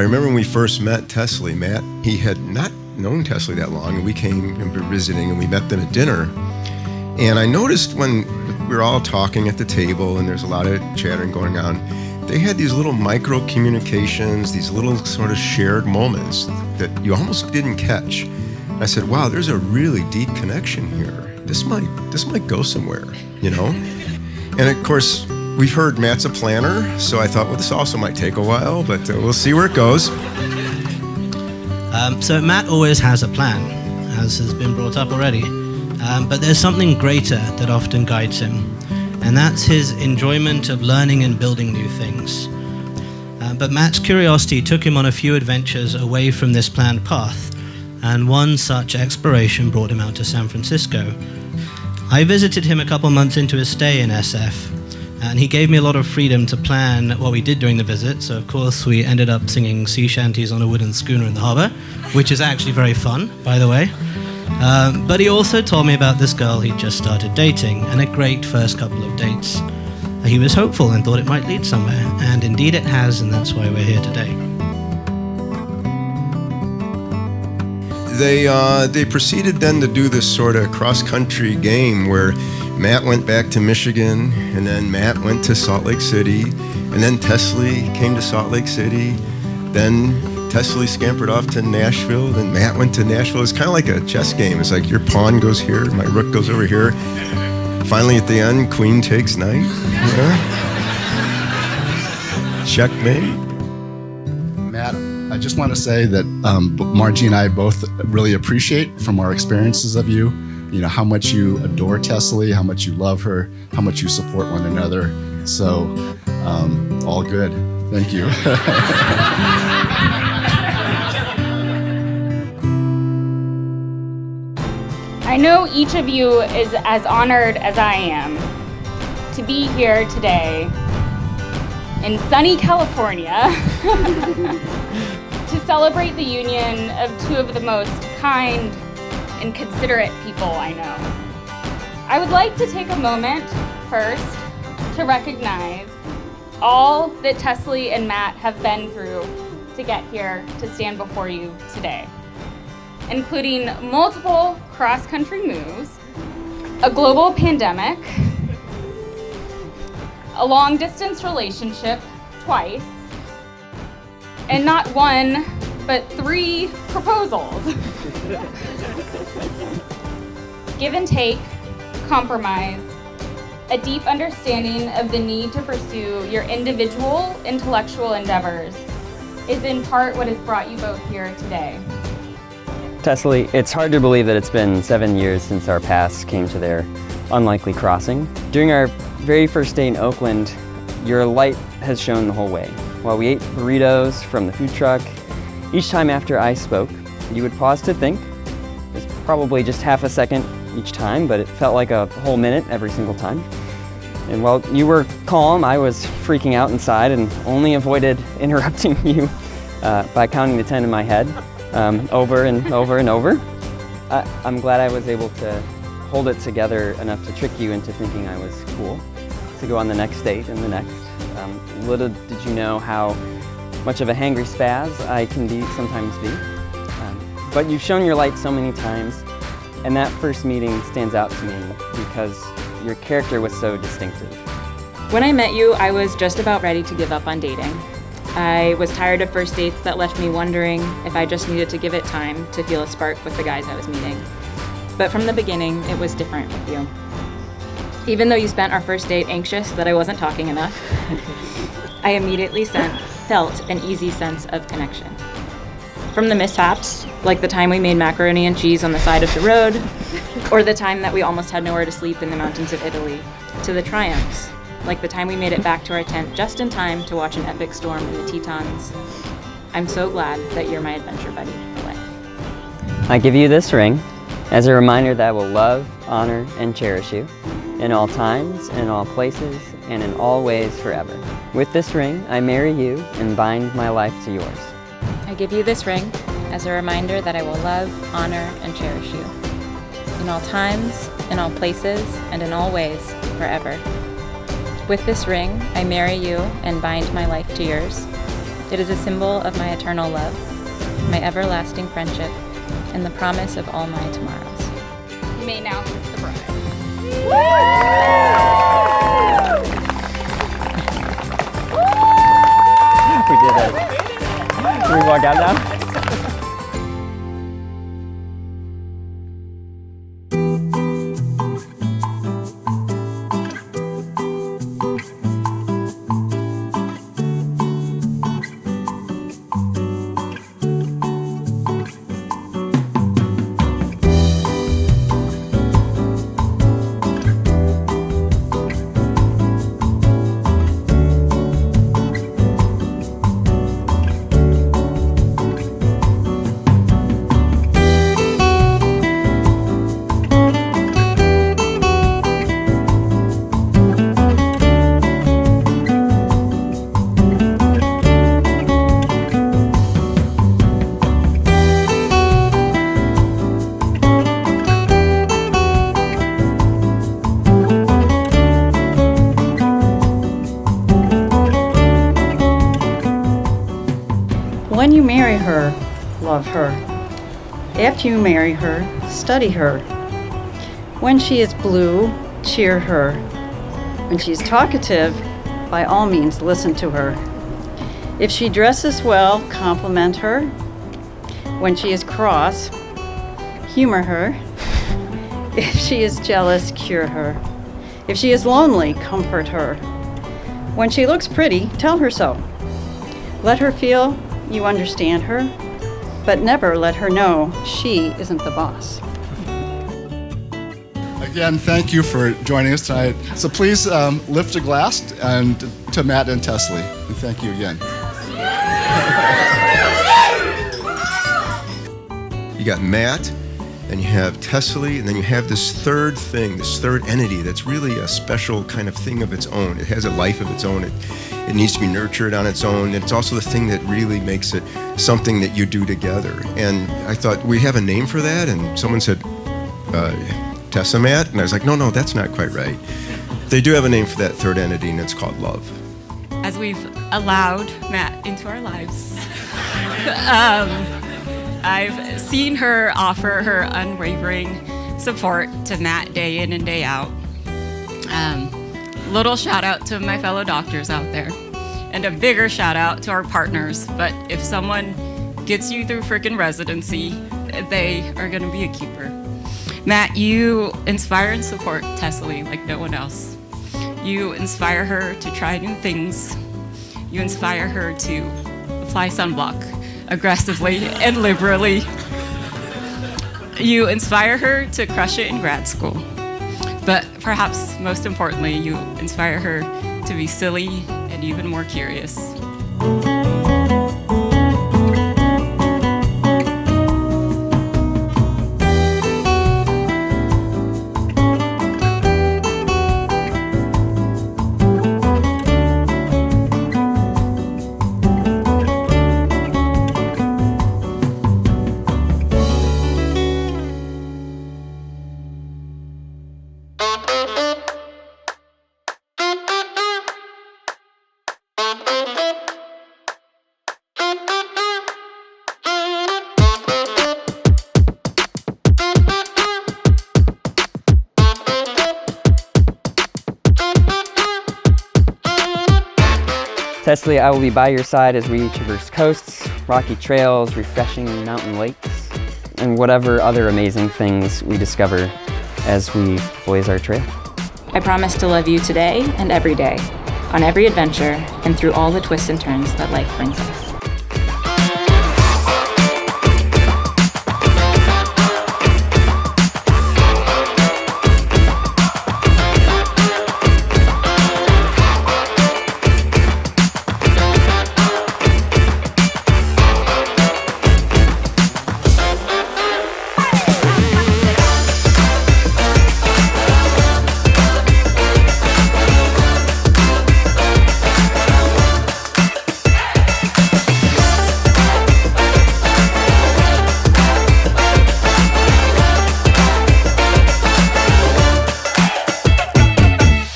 I remember when we first met Tessaly, Matt, he had not known Tessaly that long, and we came and were visiting, and we met them at dinner. And I noticed when we were all talking at the table, and there's a lot of chattering going on, they had these little micro communications, these little sort of shared moments that you almost didn't catch. I said, wow, there's a really deep connection here. This might go somewhere, you know? And of course, we've heard Matt's a planner, so I thought, well, this also might take a while, but we'll see where it goes. So Matt always has a plan, as has been brought up already. But there's something greater that often guides him, and that's his enjoyment of learning and building new things. But Matt's curiosity took him on a few adventures away from this planned path, and one such exploration brought him out to San Francisco. I visited him a couple months into his stay in SF, and he gave me a lot of freedom to plan what we did during the visit. So of course we ended up singing sea shanties on a wooden schooner in the harbor, which is actually very fun, by the way. But he also told me about this girl he'd just started dating, and a great first couple of dates. He was hopeful and thought it might lead somewhere, and indeed it has, and that's why we're here today. They proceeded then to do this sort of cross-country game where Matt went back to Michigan, and then Matt went to Salt Lake City, and then Tessaly came to Salt Lake City, then Tessaly scampered off to Nashville, then Matt went to Nashville. It's kind of like a chess game. It's like your pawn goes here, my rook goes over here. Finally at the end, queen takes knight. Checkmate. Matt, I just want to say that Margie and I both really appreciate from our experiences of you, how much you adore Tessaly, how much you love her, how much you support one another. So, all good. Thank you. I know each of you is as honored as I am to be here today in sunny California to celebrate the union of two of the most kind and considerate people I know. I would like to take a moment first to recognize all that Tessaly and Matt have been through to get here to stand before you today, including multiple cross-country moves, a global pandemic, a long-distance relationship twice, and not one, but 3 proposals. Give and take, compromise, a deep understanding of the need to pursue your individual intellectual endeavors is in part what has brought you both here today. Tessaly, it's hard to believe that it's been 7 years since our paths came to their unlikely crossing. During our very first day in Oakland, your light has shone the whole way. While we ate burritos from the food truck, each time after I spoke, you would pause to think. It was probably just half a second each time, but it felt like a whole minute every single time. And while you were calm, I was freaking out inside and only avoided interrupting you by counting to 10 in my head. Over and over and over. I'm glad I was able to hold it together enough to trick you into thinking I was cool to go on the next date and the next. Little did you know how much of a hangry spaz I can sometimes be. But you've shown your light so many times, and that first meeting stands out to me because your character was so distinctive. When I met you, I was just about ready to give up on dating. I was tired of first dates that left me wondering if I just needed to give it time to feel a spark with the guys I was meeting. But from the beginning, it was different with you. Even though you spent our first date anxious that I wasn't talking enough, I immediately felt an easy sense of connection. From the mishaps, like the time we made macaroni and cheese on the side of the road, or the time that we almost had nowhere to sleep in the mountains of Italy, to the triumphs, like the time we made it back to our tent just in time to watch an epic storm in the Tetons. I'm so glad that you're my adventure buddy for life. I give you this ring as a reminder that I will love, honor, and cherish you in all times, in all places, and in all ways forever. With this ring, I marry you and bind my life to yours. I give you this ring as a reminder that I will love, honor, and cherish you in all times, in all places, and in all ways forever. With this ring, I marry you and bind my life to yours It is a symbol of my eternal love, my everlasting friendship, and the promise of all my tomorrows. You may now kiss the bride. We did it. Can we walk out now? When you marry her, love her. After you marry her, study her. When she is blue, cheer her. When she is talkative, by all means listen to her. If she dresses well, compliment her. When she is cross, humor her. If she is jealous, cure her. If she is lonely, comfort her. When she looks pretty, tell her so. Let her feel you understand her, but never let her know she isn't the boss. Again, thank you for joining us tonight. So please lift a glass and to Matt and Tessaly. And thank you again. You got Matt, and you have Tessaly, and then you have this third thing, this third entity that's really a special kind of thing of its own. It has a life of its own. It needs to be nurtured on its own. And it's also the thing that really makes it something that you do together. And I thought, we have a name for that? And someone said, Tessa Matt? And I was like, no, that's not quite right. They do have a name for that third entity, and it's called love. As we've allowed Matt into our lives, I've seen her offer her unwavering support to Matt day in and day out. Little shout out to my fellow doctors out there, and a bigger shout out to our partners. But if someone gets you through frickin' residency, they are gonna be a keeper. Matt, you inspire and support Tessaly like no one else. You inspire her to try new things. You inspire her to apply sunblock aggressively and liberally. You inspire her to crush it in grad school. But perhaps most importantly, you inspire her to be silly and even more curious. Tessaly, I will be by your side as we traverse coasts, rocky trails, refreshing mountain lakes, and whatever other amazing things we discover as we blaze our trail. I promise to love you today and every day, on every adventure, and through all the twists and turns that life brings us.